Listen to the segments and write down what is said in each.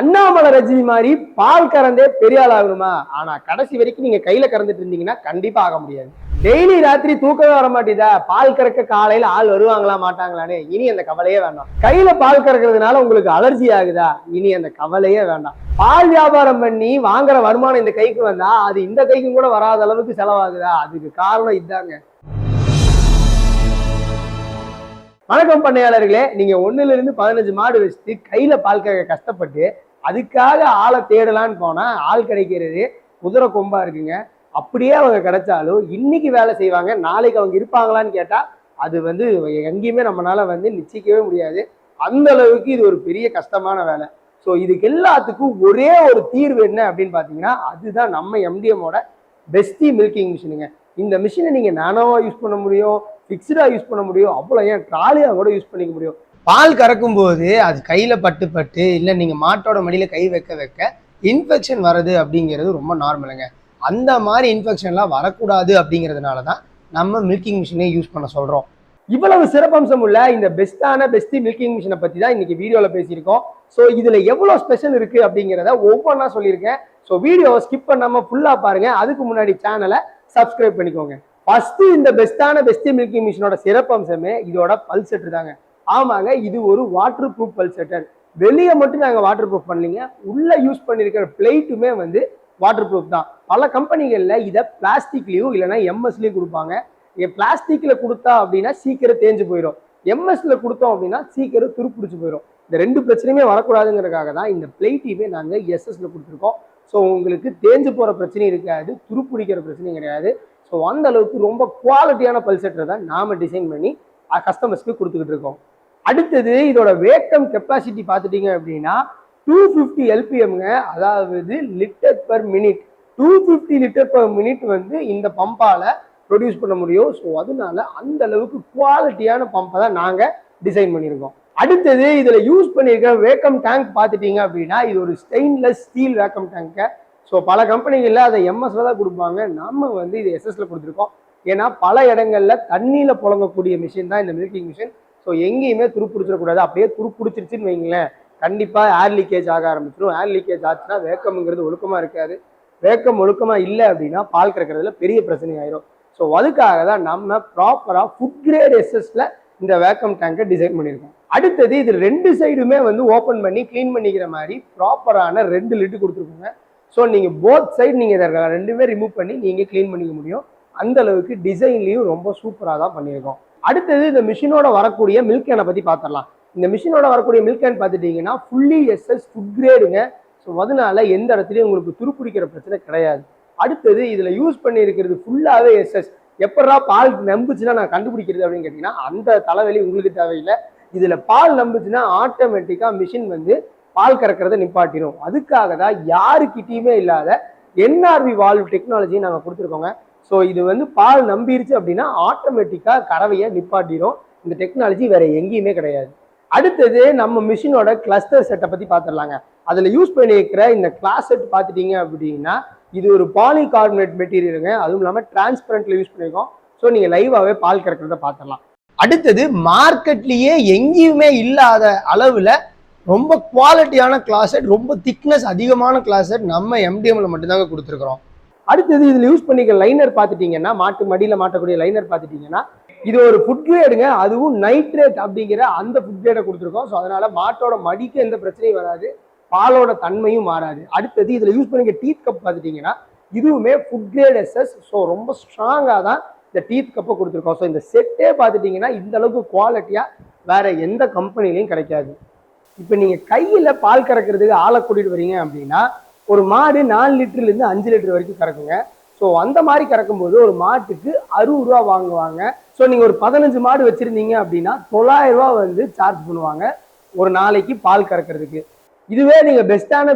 அண்ணாமலை ரஜினி மாதிரி பால் கறந்தே பெரிய ஆள் ஆகணுமா? ஆனா கடைசி வரைக்கும் நீங்க கையில கறந்துட்டு இருந்தீங்கன்னா கண்டிப்பா ஆக முடியாது. டெய்லி ராத்திரி தூக்கமே வர மாட்டேதா? பால் கறக்க காலையில ஆள் வருவாங்களா மாட்டாங்களான்னு இனி அந்த கவலையே வேண்டாம். கையில பால் கறக்கிறதுனால உங்களுக்கு அலர்ஜி ஆகுதா? இனி அந்த கவலையே வேண்டாம். பால் வியாபாரம் பண்ணி வாங்குற வருமானம் இந்த கைக்கு வந்தா அது இந்த கைக்கும் கூட வராத அளவுக்கு செலவாகுதா? அதுக்கு காரணம் இதுதாங்க. வணக்கம் பண்ணையாளர்களே, நீங்க 1-15 மாடு வச்சுட்டு கையில பால் கறக்க கஷ்டப்பட்டு அதுக்காக ஆளை தேடலான்னு போனா ஆள் கிடைக்கிறது குதிரை கொம்பா இருக்குங்க. அப்படியே அவங்க கிடைச்சாலும் இன்னைக்கு வேலை செய்வாங்க, நாளைக்கு அவங்க இருப்பாங்களான்னு கேட்டா அது எங்கேயுமே நம்மளால நிச்சயிக்கவே முடியாது. அந்த அளவுக்கு இது ஒரு பெரிய கஷ்டமான வேலை. ஸோ இதுக்கு எல்லாத்துக்கும் ஒரே ஒரு தீர்வு என்ன அப்படின்னு பார்த்தீங்கன்னா, அதுதான் நம்ம எம்டிஎம்மோட பெஸ்டி மில்கிங் மிஷினுங்க. இந்த மிஷினை நீங்க நானோவா யூஸ் பண்ண முடியும், ஃபிக்ஸ்டா யூஸ் பண்ண முடியும், அவ்வளோ ஏன் ட்ராலியா கூட யூஸ் பண்ணிக்க முடியும். பால் கறக்கும் போது அது கையில பட்டு இல்லை நீங்க மாட்டோட மடியில கை வைக்க வைக்க இன்ஃபெக்ஷன் வருது அப்படிங்கிறது ரொம்ப நார்மலுங்க. அந்த மாதிரி இன்ஃபெக்ஷன்லாம் வரக்கூடாது அப்படிங்கிறதுனால தான் நம்ம மில்கிங் மிஷினை யூஸ் பண்ண சொல்றோம். இவ்வளவு சிறப்பம்சம் உள்ள இந்த பெஸ்டி மில்கிங் மிஷினை பத்தி தான் இன்னைக்கு வீடியோல பேசியிருக்கோம். ஸோ இதுல எவ்வளவு ஸ்பெஷல் இருக்கு அப்படிங்கிறத ஒவ்வொன்றா சொல்லியிருக்கேன். ஸோ வீடியோவை ஸ்கிப் பண்ணாம ஃபுல்லா பாருங்க. அதுக்கு முன்னாடி சேனலை சப்ஸ்கிரைப் பண்ணிக்கோங்க. ஃபர்ஸ்ட் இந்த பெஸ்டி மில்கிங் மிஷினோட சிறப்பம்சமே இதோட பல்செட்டர் தாங்க. ஆமாங்க, இது ஒரு வாட்டர் ப்ரூஃப் பல்செட்டர். வெளியே மட்டும் நாங்கள் வாட்டர் ப்ரூஃப் பண்ணலீங்க, உள்ள யூஸ் பண்ணியிருக்கிற பிளேட்டுமே வாட்டர் ப்ரூஃப் தான். பல கம்பெனிகளில் இதை பிளாஸ்டிக்லையும் இல்லைன்னா எம்எஸ்லையும் கொடுப்பாங்க. பிளாஸ்டிக்ல கொடுத்தா அப்படின்னா சீக்கிரம் தேஞ்சு போயிடும், எம்எஸ்ல கொடுத்தோம் அப்படின்னா சீக்கிரம் துருப்பிடிச்சு போயிடும். இந்த ரெண்டு பிரச்சனையுமே வரக்கூடாதுங்கிறதுக்காக தான் இந்த பிளேட்டையுமே நாங்கள் எஸ்எஸ்ல கொடுத்துருக்கோம். ஸோ உங்களுக்கு தேஞ்சு போகிற பிரச்சனையும் இருக்காது, துருப்பிடிக்கிற பிரச்சனையும் கிடையாது. ஸோ அந்த அளவுக்கு ரொம்ப குவாலிட்டியான பல்செட்டரை தான் நாம டிசைன் பண்ணி கஸ்டமர்ஸ்க்கு கொடுத்துக்கிட்டு இருக்கோம். அடுத்தது இதோட வேக்கம் கெப்பாசிட்டி பார்த்துட்டீங்க அப்படின்னா 250 எல்பிஎம்ங்க, அதாவது litre per minute. 250 litre per minute இந்த பம்பால ப்ரொடியூஸ் பண்ண முடியும். ஸோ அதனால அந்த அளவுக்கு குவாலிட்டியான பம்பை தான் நாங்கள் டிசைன் பண்ணியிருக்கோம். அடுத்தது இதுல யூஸ் பண்ணியிருக்க வேக்கம் டேங்க் பார்த்துட்டீங்க அப்படின்னா இது ஒரு ஸ்டெயின்லெஸ் ஸ்டீல் வேக்கம் டேங்கை. ஸோ பல கம்பெனிகளில் அதை எம்எஸ்ல தான் கொடுப்பாங்க, நம்ம இது எஸ்எஸ்ல கொடுத்துருக்கோம். ஏன்னா பல இடங்கள்ல தண்ணியில புழங்கக்கூடிய மிஷின் தான் இந்த மில்கிங் மிஷின். ஸோ எங்கேயுமே துருப்பிடிச்சிடக்கூடாது. அப்படியே துருப்பிடிச்சிருச்சுன்னு வைங்களேன், கண்டிப்பாக ஏர் லீக்கேஜ் ஆக ஆரம்பிச்சிடும். ஏர் லீக்கேஜ் ஆச்சுன்னா வேக்கம்ங்கிறது ஒழுக்கமாக இருக்காது. வேக்கம் ஒழுக்கமாக இல்லை அப்படின்னா பால் கறக்கிறதுல பெரிய பிரச்சனை ஆயிரும். ஸோ அதுக்காக தான் நம்ம ப்ராப்பராக ஃபுட் கிரேட் எஸ்எஸ்ல இந்த வேக்கம் டேங்கை டிசைன் பண்ணியிருக்கோம். அடுத்தது இது ரெண்டு சைடுமே ஓப்பன் பண்ணி கிளீன் பண்ணிக்கிற மாதிரி ப்ராப்பரான 2 லிட்டு கொடுத்துருக்கோங்க. ஸோ நீங்கள் போத் சைடு நீங்கள் இதை ரெண்டுமே ரிமூவ் பண்ணி நீங்கள் கிளீன் பண்ணிக்க முடியும். அந்த அளவுக்கு டிசைன்லையும் ரொம்ப சூப்பராக தான் பண்ணியிருக்கோம். அடுத்தது இந்த மிஷினோட வரக்கூடிய மில்க் கேனை பற்றி பார்த்துடலாம். இந்த மிஷினோட வரக்கூடிய மில்க் கேன் பார்த்துட்டீங்கன்னா ஃபுல்லி எஸ்எஸ் ஃபுட் கிரேடுங்க. ஸோ அதனால எந்த இடத்துலையும் உங்களுக்கு துருப்பிடிக்கிற பிரச்சனை கிடையாது. அடுத்தது இதில் யூஸ் பண்ணியிருக்கிறது ஃபுல்லாகவே எஸ்எஸ். எப்படா பால் நம்புச்சுன்னா நான் கண்டுபிடிக்கிறது அப்படின்னு கேட்டிங்கன்னா அந்த தலைவலி உங்களுக்கு தேவையில்லை. இதில் பால் நம்புச்சுன்னா ஆட்டோமேட்டிக்காக மிஷின் பால் கறக்கிறத நிப்பாட்டிடும். அதுக்காக தான் யாருக்கிட்டையுமே இல்லாத என்ஆர்வி வால்வ் டெக்னாலஜி நாங்கள் கொடுத்துருக்கோங்க. ஸோ இது பால் நம்பிருச்சு அப்படின்னா ஆட்டோமேட்டிக்காக கறவையை நிப்பாட்டிடும். இந்த டெக்னாலஜி வேற எங்கேயுமே கிடையாது. அடுத்தது நம்ம மிஷினோட கிளஸ்டர் செட்டை பற்றி பார்த்துடலாங்க. அதில் யூஸ் பண்ணியிருக்கிற இந்த கிளாஸ் செட் பார்த்துட்டீங்க அப்படின்னா இது ஒரு பாலிகார்பனேட் மெட்டீரியலுங்க. அதுவும் இல்லாமல் டிரான்ஸ்பரண்ட்ல யூஸ் பண்ணியிருக்கோம். ஸோ நீங்கள் லைவாகவே பால் கறக்கிறத பார்த்துடலாம். அடுத்தது மார்க்கெட்லேயே எங்கேயுமே இல்லாத அளவில் ரொம்ப குவாலிட்டியான கிளாஸ் செட், ரொம்ப திக்னஸ் அதிகமான கிளாஸ் செட் நம்ம எம்டிஎம்ல மட்டும்தாங்க கொடுத்துருக்குறோம். அடுத்தது இதில் யூஸ் பண்ணிக்க லைனர் பார்த்துட்டீங்கன்னா, மாட்டு மடியில் மாட்டக்கூடிய லைனர் பார்த்துட்டீங்கன்னா இது ஒரு ஃபுட் கிரேடுங்க. அதுவும் நைட்ரேட் அப்படிங்கிற அந்த ஃபுட் கிரேடை கொடுத்துருக்கோம். ஸோ அதனால மாட்டோட மடிக்கு எந்த பிரச்சனையும் வராது, பாலோட தன்மையும் மாறாது. அடுத்தது இதில் யூஸ் பண்ணிக்க டீத் கப் பார்த்துட்டீங்கன்னா இதுவுமே ஃபுட் கிரேட் எஸ்எஸ். ஸோ ரொம்ப ஸ்ட்ராங்காக தான் இந்த டீத் கப்பை கொடுத்துருக்கோம். ஸோ இந்த செட்டே பார்த்துட்டீங்கன்னா இந்த அளவுக்கு குவாலிட்டியாக வேற எந்த கம்பெனிலையும் கிடைக்காது. இப்போ நீங்கள் கையில் பால் கறக்கிறதுக்கு ஆளை கூட்டிகிட்டு வரீங்க அப்படின்னா ஒரு மாடு 4 லிட்டர்லேருந்து 5 லிட்டர் வரைக்கும் கறக்குங்க. ஸோ அந்த மாதிரி கறக்கும்போது ஒரு மாட்டுக்கு 60 ரூபா வாங்குவாங்க. ஸோ நீங்கள் ஒரு 15 மாடு வச்சுருந்தீங்க அப்படின்னா 900 ரூபா சார்ஜ் பண்ணுவாங்க ஒரு நாளைக்கு பால் கறக்கிறதுக்கு. இதுவே நீங்கள்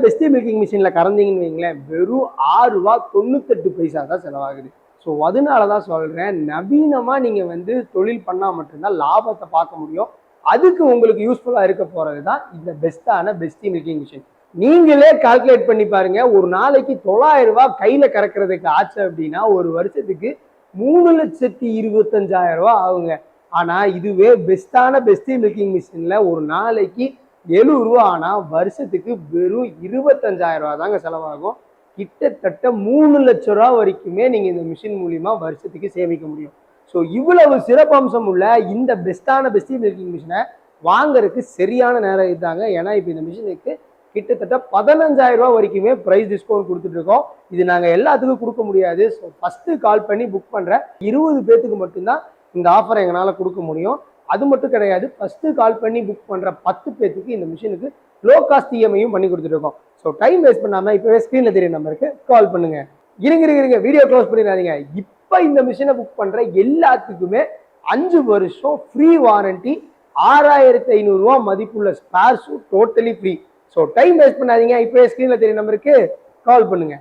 பெஸ்டி மில்கிங் மிஷினில் கறந்தீங்கன்னு வைங்களேன், வெறும் 6 ரூபா 98 பைசா தான் செலவாகுது. ஸோ அதனால தான் சொல்கிறேன், நவீனமாக நீங்கள் தொழில் பண்ணால் மட்டும்தான் லாபத்தை பார்க்க முடியும். அதுக்கு உங்களுக்கு யூஸ்ஃபுல்லாக இருக்க போகிறது தான் இந்த பெஸ்டி மில்கிங் மிஷின். நீங்களே கால்குலேட் பண்ணி பாருங்க, ஒரு நாளைக்கு 900 ரூபா கையில கறக்கிறதுக்கு ஆச்சு அப்படின்னா ஒரு வருஷத்துக்கு 3,25,000 ரூபா ஆகுங்க. ஆனா இதுவே பெஸ்டி மில்கிங் மிஷின்ல ஒரு நாளைக்கு 70 ரூபா. ஆனால் வருஷத்துக்கு வெறும் 25,000 ரூபா தாங்க செலவாகும். கிட்டத்தட்ட 3 லட்சம் ரூபா வரைக்குமே நீங்கள் இந்த மிஷின் மூலிமா வருஷத்துக்கு சேமிக்க முடியும். ஸோ இவ்வளவு சிறப்பம்சம் உள்ள இந்த பெஸ்டி மில்கிங் மிஷினை வாங்குறதுக்கு சரியான நேரம் இதுதாங்க. ஏன்னா இப்போ இந்த மிஷினுக்கு கிட்டத்தட்ட 15,000 ரூபா வரைக்குமே ப்ரைஸ் டிஸ்கவுண்ட் கொடுத்துட்டு இருக்கோம். இது நாங்கள் எல்லாத்துக்கும் கொடுக்க முடியாது. ஸோ ஃபஸ்ட்டு கால் பண்ணி புக் பண்ணுற 20 பேத்துக்கு மட்டும்தான் இந்த ஆஃபரை எங்களால் கொடுக்க முடியும். அது மட்டும் கிடையாது, ஃபஸ்ட்டு கால் பண்ணி புக் பண்ணுற 10 பேத்துக்கு இந்த மிஷினுக்கு லோ காஸ்ட் இஎம்ஐயும் பண்ணி கொடுத்துருக்கோம். ஸோ டைம் வேஸ்ட் பண்ணாமல் இப்போவே ஸ்க்ரீனில் தெரிய நம்பருக்கு கால் பண்ணுங்க. இருங்க வீடியோ க்ளோஸ் பண்ணிடாதீங்க. இப்போ இந்த மிஷினை புக் பண்ணுற எல்லாத்துக்குமே 5 வருஷம் ஃப்ரீ வாரண்டி, 6,500 ரூபா மதிப்புள்ள ஸ்பேர்ஸும் totally free. So time waste பண்ணாதீங்க, இப்போவே ஸ்க்ரீனில் தெரிய நம்பருக்கு கால் பண்ணுங்க.